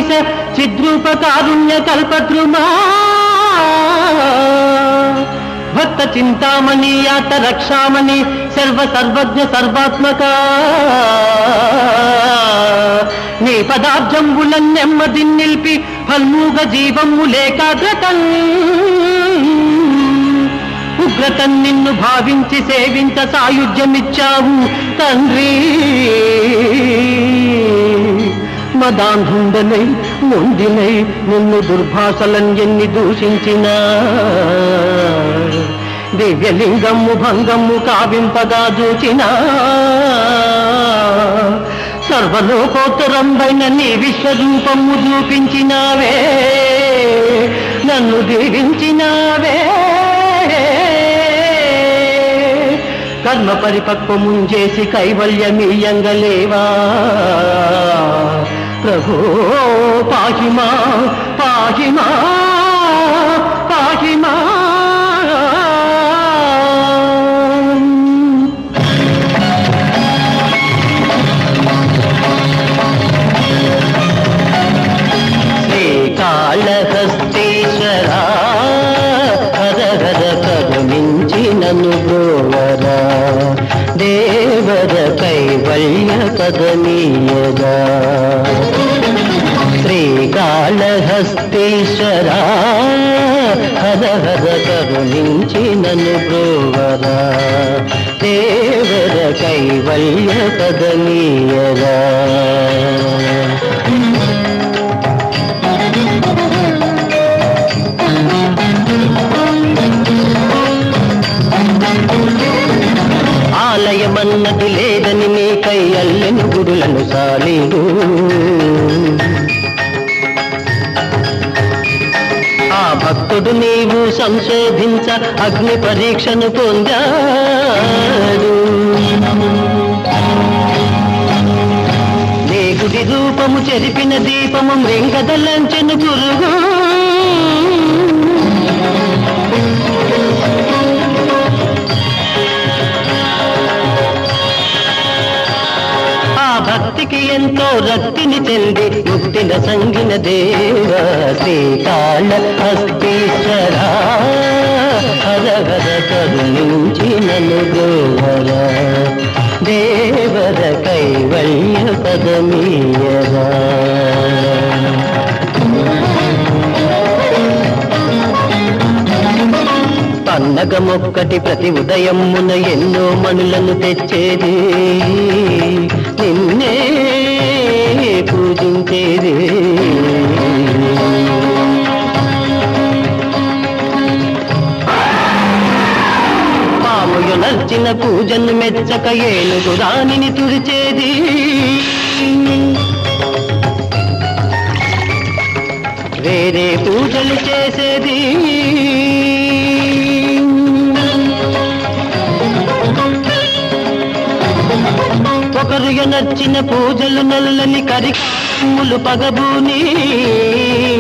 ద్వారకాధీశ చిద్రూప కారుణ్య కల్పద్రుమా భక్త Chintamani యాత Rakshamani సర్వజ్ఞ సర్వాత్మక నీ పదార్థంబులం నెమ్మది నిలిపి ఫల్మూగ జీవము లేకాగ్రతం ఉగ్రతం నిన్ను భావించి సేవించ సాయుధ్యమిచ్చావు తండ్రి మదాంధుండనై మొండినై నిన్ను దుర్భాషలను ఎన్ని దూషించినా దివ్యలింగము భంగము కావింపగా చూచినా సర్వలోకోత్తరంబైన నీ విశ్వరూపము చూపించినావే నన్ను దీవించినావే కర్మ పరిపక్వము చేసి కైవల్యమీయంగలేవా ప్రభో పాహిమా పాహిమా పాహిమా శ్రీకాళహస్తీశ్వరా హర హర కరుణించి నన్ను బ్రోవరా దేవర కైవల్య కదనీయగా శ్రీకాళహస్తీశ్వరా హర హర కరుణించి నన్ను బ్రోవరా దేవర కైవల్య కదనీయగా ఆలయమన్నది లేదని నీకై అల్లెను గుడులను సాలీడు ఆ భక్తుడు నీవు సంశోధించ అగ్ని పరీక్షను పొందాడు నీ గుడి రూపము చెరిపిన దీపము మృంగదలంచెను గురుగు భక్తికి ఎంతో రక్తిని చెంది ముక్తిన సంగిన దేవ శ్రీకాళహస్తీశ్వరా హర హర కరుణించి నన్ను గోవరా దేవర కైవల్య పదమీయరా పండగమొక్కటి ప్రతి ఉదయమున ఎన్నో మణులను తెచ్చేది నిన్నే పూజించేది పాముయు నర్చిన పూజను మెచ్చక ఏనుగు రాణిని తుడిచేది వేరే పూజలు చేసేది ఒకరు నచ్చిన పూజలు నల్లని కరికమ్ములు పగబూని